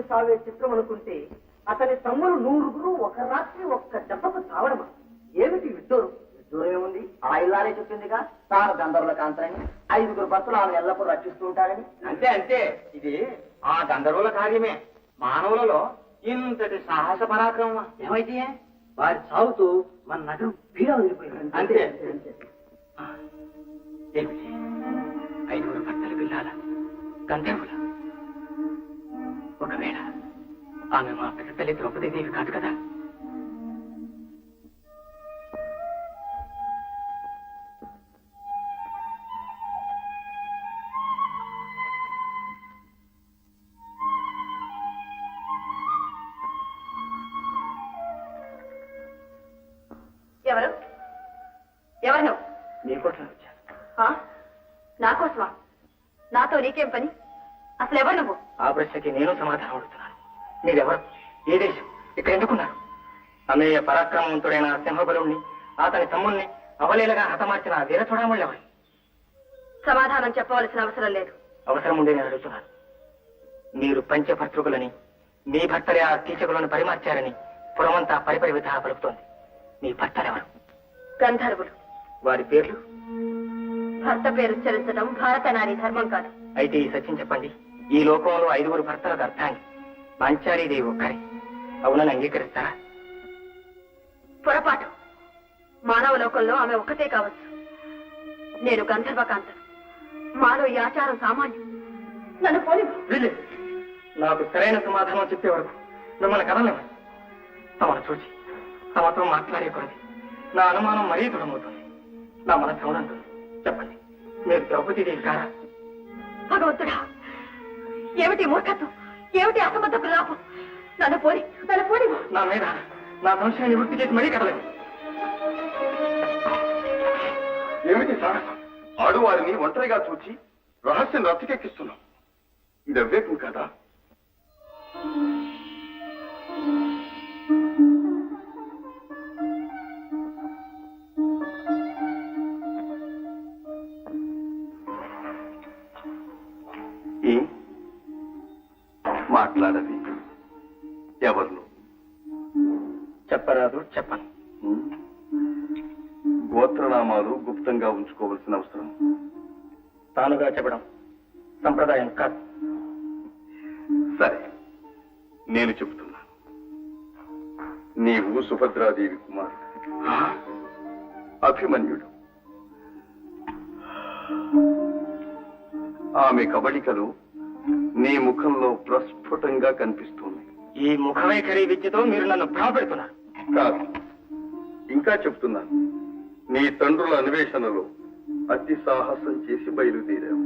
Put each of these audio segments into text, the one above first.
సాగే చిత్రం అనుకుంటే అతని తమ్ముడు 100 ఒక రాత్రి ఒక్క దెబ్బకు చావడమా? ఏమిటి విడ్డూరం? విడ్డూరం ఏముంది? ఆ ఇల్లానే చెప్పిందిగా తాను గంధర్వుల కాంతరని, 5 భర్తలు ఆమెను ఎల్లప్పుడూ రక్షిస్తూ ఉంటారని. అంతే అంతే, ఇది ఆ గంధర్వుల కార్యమే. మానవులలో ఇంతటి సాహస పరాక్రమం ఏమైతే వారి చావుతూ మన నగరం పీడ వదిలిపోయింది. అంతే. 5 భర్తలు పిల్లాల గంధర్వుల. ఒకవేళ ఆమె మా పెద్ద తల్లి ద్రౌపదీదేవి కాదు కదా? ఎవరు? ఎవరు నువ్వు? నీకోసం వచ్చాను. నా కోసమా? నాతో నీకేం పని? అసలు ఎవరు నువ్వు? ఆ ప్రశ్నకి నేను సమాధానం అడుగుతున్నాను. మీరెవరు? ఏ దేశం? ఇక్కడ ఎందుకున్నారు? అమేయ పరాక్రమవంతుడైన సింహబలుణ్ణి, అతని తమ్ముల్ని అవలీలగా హతమార్చిన వీర చూడమళ్ళు ఎవరు? సమాధానం చెప్పవలసిన అవసరం లేదు. అవసరం ఉండే నేను అడుగుతున్నాను. మీరు పంచభర్తృకులని, మీ భర్తలే ఆ కీచకులను పరిమార్చారని పురమంతా పరిపరి విధా పలుకుతోంది. మీ భర్తలెవరు? గంధర్వులు. వారి పేర్లు? భర్త పేరు చరించడం భారత నారీ ధర్మం కాదు. అయితే ఈ సత్యం చెప్పండి. ఈ లోకంలో 5 భర్తలకు అర్థాన్ని పాంచాలీదేవి ఒక్కరే. అవునని అంగీకరిస్తారా? పొరపాటు. మానవ లోకంలో ఆమె ఒక్కతే కావచ్చు. నేను గంధర్వకాంతను. మాలో ఈ ఆచారం సామాన్యం. నన్ను పోని. వీలే. నాకు సరైన సమాధానం చెప్పే వరకు మిమ్మల్ని కదలేము. తమను చూచి తమతో మాట్లాడే కొరది నా అనుమానం మరీ దృఢమవుతుంది. నా మనసు అవునంటుంది. చెప్పండి, మీరు ద్రౌపదీదేవి కారా? భగవంతుడా, ఏమిటి మూర్ఖత్వం, ఏమిటి అసమర్థ ప్రలాపం! నన్ను పోని. నా మీద నా సంశయాన్ని వృత్తి చేసి మరీ కదలేదు. ఏమిటి సాహసం? ఆడువారిని ఒంటరిగా చూచి రహస్యం రచ్చకెక్కిస్తున్నాం. ఇది అవ్వేకం కదా? మాట్లాడవి. ఎవరు? చెప్పరాదు, చెప్పను. గోత్రనామాలు గుప్తంగా ఉంచుకోవలసిన అవసరం తానుగా చెప్పడం సంప్రదాయం కాదు. సరే, నేను చెబుతున్నా. నీవు సుభద్రాదేవి కుమారుడు అభిమన్యుడు. ఆమె కబళికలు నీ ముఖంలో ప్రస్ఫుటంగా కనిపిస్తుంది. ఈ ముఖవైఖరి విద్యతో మీరు నన్ను భ్రమపెడుతున్నారు. కాదు, ఇంకా చెప్తున్నాను. నీ తండ్రుల అన్వేషణలో అతి సాహసం చేసి బయలుదేరావు.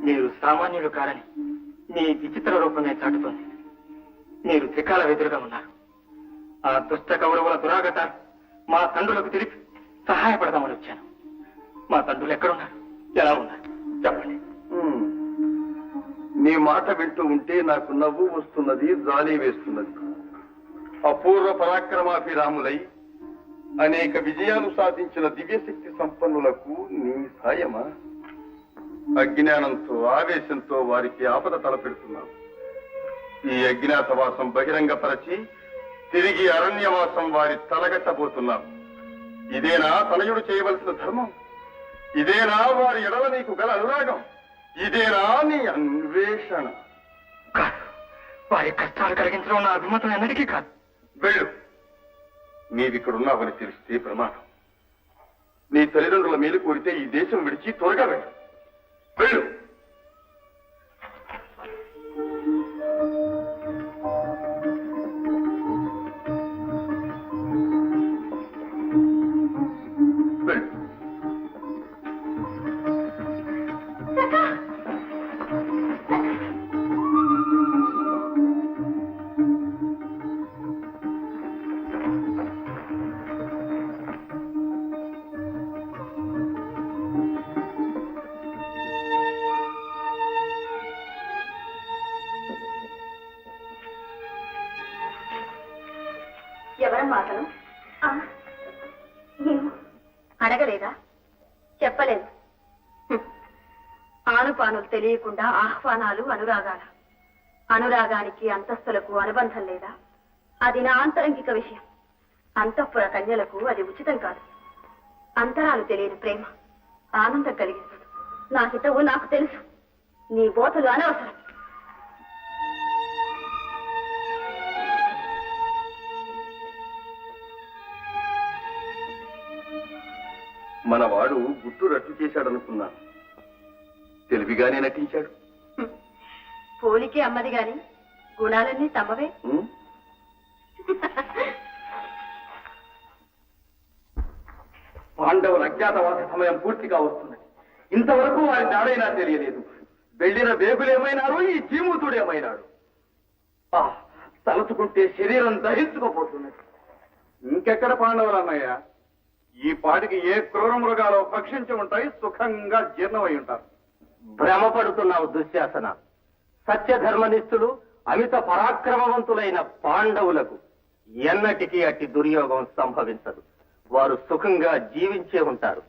మీరు సామాన్యులు కారని మీ విచిత్ర రూపమే చాటుతోంది. మీరు త్రికాల వెదురుగా ఉన్నారు. ఆ దుష్ట కౌరవుల దురాగత మా తండ్రులకు తెలిపి సహాయపడదామని వచ్చాను. మా తండ్రులు ఎక్కడున్నారు, ఎలా ఉన్నారు చెప్పండి. నీ మాట వింటూ ఉంటే నాకు నవ్వు వస్తున్నది, జాలి వేస్తున్నది. అపూర్వ పరాక్రమాభిరాములై అనేక విజయాలు సాధించిన దివ్యశక్తి సంపన్నులకు నీ సాయమా? అజ్ఞానంతో ఆవేశంతో వారికి ఆపద తలపెడుతున్నావు. ఈ అజ్ఞాతవాసం బహిరంగపరచి తిరిగి అరణ్యవాసం వారి తలగట్టబోతున్నావు. ఇదేనా తనయుడు చేయవలసిన ధర్మం? ఇదేనా వారి ఎడల నీకు గల అనురాగం? ఇదేనా నీ అన్వేషణ? కాదు, వారి కష్టాలు కలిగించడం నా అభిమతం ఎన్నటికీ కాదు. వెళ్ళు. నీవిక్కడున్నావని తెలిస్తే ప్రమాదం. నీ తల్లిదండ్రుల మేలు కోరితే ఈ దేశం విడిచి త్వరగా వెళ్ళు. వెళ్ళు. వెళ్ళు. ఎవరమ్మా అతను? అడగలేదా? చెప్పలేదు. ఆనుపానులు తెలియకుండా ఆహ్వానాలు, అనురాగాల. అనురాగానికి అంతస్తులకు అనుబంధం లేదా? అది నా ఆంతరంగిక విషయం. అంతఃపుర కన్యలకు అది ఉచితం కాదు. అంతరాలు తెలియని ప్రేమ ఆనందం కలిగిస్తుంది. నా హితవు నాకు తెలుసు. నీ బోధలు అనవసరం. మనవాడు గుట్టు రట్టు చేశాడనుకున్నాను. తెలివిగానే నటించాడు. పోలికే అమ్మది గాని గుణాలన్నీ తమ్మవే. పాండవుల అజ్ఞాతవాస సమయం పూర్తిగా వస్తున్నది. ఇంతవరకు వారి దాడైనా తెలియలేదు. వెళ్ళిన వేగులేమైనారు, ఈ జీమూతుడేమైనాడు. తలుచుకుంటే శరీరం దహించుకోపోతున్నది. ఇంకెక్కడ పాండవులన్నయ్య? ఈ పాటికి ఏ క్రూర మృగాలో భక్షించి ఉంటాయి, సుఖంగా జీర్ణమై ఉంటారు. భ్రమపడుతున్నావు దుశ్శాసన. సత్యధర్మనిష్ఠులు, అమిత పరాక్రమవంతులైన పాండవులకు ఎన్నటికీ అట్టి దుర్యోగం సంభవించదు. వారు సుఖంగా జీవించే ఉంటారు.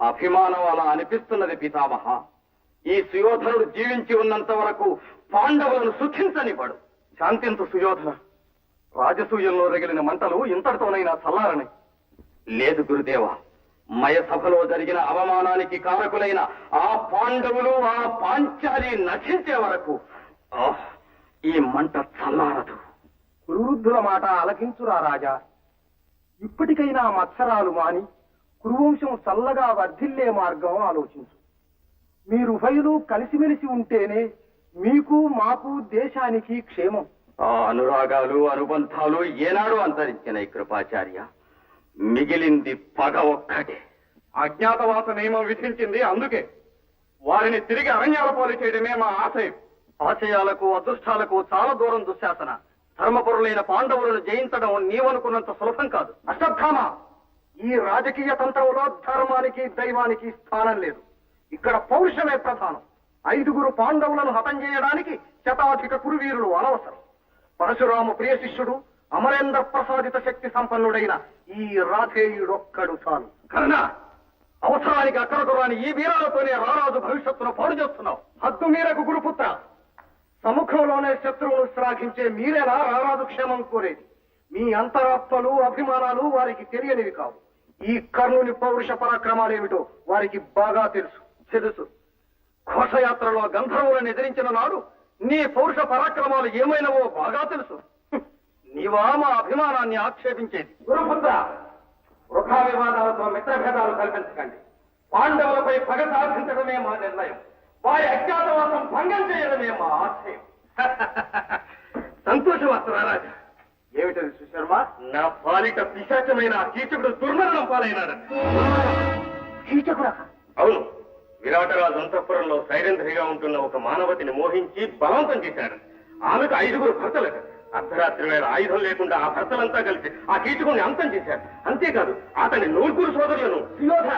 అభిమానం అలా అనిపిస్తున్నది పితామహ. ఈ సుయోధనుడు జీవించి ఉన్నంత వరకు పాండవులను సుఖించనివ్వడు. శాంతించు సుయోధన. రాజసూయంలో రగిలిన మంటలు ఇంతటితోనైనా చల్లారని. లేదు గురుదేవ, మయసభలో జరిగిన అవమానానికి కారకులైన ఆ పాండవులు ఆ పాంచాలి నశించే వరకు ఈ మంట చల్లారదు. కురువృద్ధుల మాట ఆలకించురా రాజా. ఇప్పటికైనా మత్సరాలు మాని కురువంశం చల్లగా వర్ధిల్లే మార్గం ఆలోచించు. మీరుభయులు కలిసిమెలిసి ఉంటేనే మీకు మాకు దేశానికి క్షేమం. ఆ అనురాగాలు అనుబంధాలు ఏనాడు అంతరించినాయి కృపాచార్య. మిగిలింది పగ ఒక్కటే. అజ్ఞాతవాస నియమం విధించింది అందుకే. వారిని తిరిగి అరణ్యాల పాలు చేయడమే మా ఆశయం. ఆశయాలకు అదృష్టాలకు చాలా దూరం దుశ్శాసన. ధర్మపరులైన పాండవులను జయించడం నీవనుకున్నంత సులభం కాదు. అశ్వత్థామ, ఈ రాజకీయ తంత్రంలో ధర్మానికి దైవానికి స్థానం లేదు. ఇక్కడ పౌరుషమే ప్రధానం. 5 పాండవులను హతం చేయడానికి శతాధిక కురువీరులు అనవసరం. పరశురామ ప్రియ శిష్యుడు అమరేంద్ర ప్రసాదిత శక్తి సంపన్నుడైన ఈ రాధేయుడొక్కడు చాలు. కర్ణ, అవసరానికి అక్కడకు రాని ఈ వీరాలతోనే రారాజు భవిష్యత్తును పాడు చేస్తున్నావు. హద్దు మీరకు గురుపుత్ర. సముఖంలోనే శత్రువును శ్లాఘించే మీరేనా రారాజు క్షేమం కోరేది? మీ అంతరాత్మలు అభిమానాలు వారికి తెలియనివి కావు. ఈ కర్ణుని పౌరుష పరాక్రమాలేమిటో వారికి బాగా తెలుసు. ఘోషయాత్రలో గంధర్వులను ఎదిరించిన నాడు నీ పౌరుష పరాక్రమాలు ఏమైనవో బాగా తెలుసు. నీవా మా అభిమానాన్ని ఆక్షేపించేది? గురుపుత్ర, వృథా వివాదాలతో మిత్రభేదాలు కల్పించకండి. పాండవులపై పగ సాధించడమే మా నిర్ణయం. వారి అజ్ఞాతవాసం భంగం చేయడమే మా ఆశయం. సంతోషవస్తురారాజా. ఏమిటది సుశర్మ? నా పాలిట పిశాచమైన ఆ కీచకుడు దుర్మరణం పాలైనాడు. కీచకుడా? అవును, విరాటరాజు అంతఃపురంలో సైరంధ్రిగా ఉంటున్న ఒక మానవతిని మోహించి బలవంతం చేశాడు. ఆమెకు 5 భర్తలట. అర్ధరాత్రి వేళ ఆయుధం లేకుండా ఆ భర్తలంతా కలిసి ఆ కీచకుడిని అంతం చేశారు. అంతేకాదు, అతని 9 సోదరులను సుయోధ,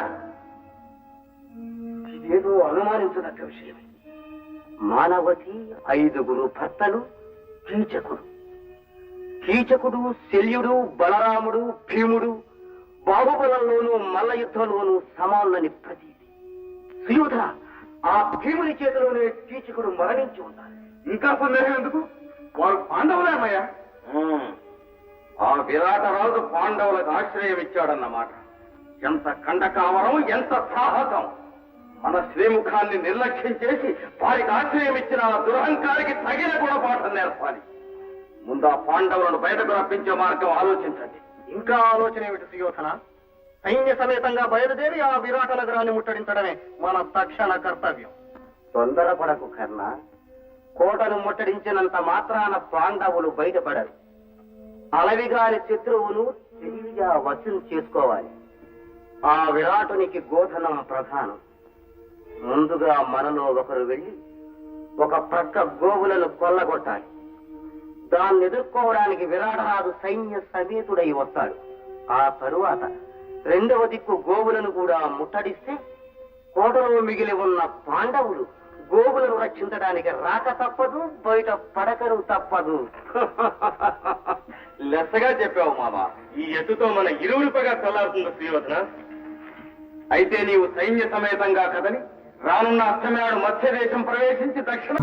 ఇదేదో అనుమానించదగ్గ విషయం. మానవతి, 5 భర్తలు, కీచకుడు, శల్యుడు, బలరాముడు, భీముడు బాహుబలంలోనూ మల్ల యుద్ధంలోనూ సమానులని ప్రతీది. సుయోధ, ఆ భీముని చేతిలోనే కీచకుడు మరణించి ఉండాలి. ఇంకా సందేహం ఎందుకు? వారు పాండవులేమయ్యా. ఆ విరాటరాజు పాండవులకు ఆశ్రయం ఇచ్చాడన్నమాట. ఎంత కండకావరం, ఎంత సాహసం! మన శ్రీముఖాన్ని నిర్లక్ష్యం చేసి వారికి ఆశ్రయం ఇచ్చిన ఆ దురహంకారికి తగిన గుణపాఠం నేర్పాలి. ముందు ఆ పాండవులను బయటకు రప్పించే మార్గం ఆలోచించండి. ఇంకా ఆలోచన ఏమిటి సుయోధన? సైన్య సమేతంగా బయలుదేరి ఆ విరాట నగరాన్ని ముట్టడించడమే మన తక్షణ కర్తవ్యం. తొందరపడకు కర్ణ. కోటను ముట్టడించినంత మాత్రాన పాండవులు బయటపడరు. అలవిగారి శత్రువును తెలివిగా వశం చేసుకోవాలి. ఆ విరాటునికి గోధనం ప్రధానం. ముందుగా మనలో ఒకరు వెళ్లి ఒక ప్రక్క గోవులను కొల్లగొట్టాలి. దాన్ని ఎదుర్కోవడానికి విరాటరాజు సైన్య సమేతుడై వస్తాడు. ఆ తరువాత 2వ దిక్కు గోవులను కూడా ముట్టడిస్తే కోటలో మిగిలి ఉన్న పాండవులు గోవులను రక్షించడానికి రాక తప్పదు, బయట పడకరు తప్పదు. లెస్సగా చెప్పావు మామా. ఈ ఎత్తుతో మన ఇరువురిపగా చల్లారుతుంది సుయోధన. అయితే నీవు సైన్య సమేతంగా కదని రానున్న అష్టమేనాడు మధ్య దేశం ప్రవేశించి దక్షిణ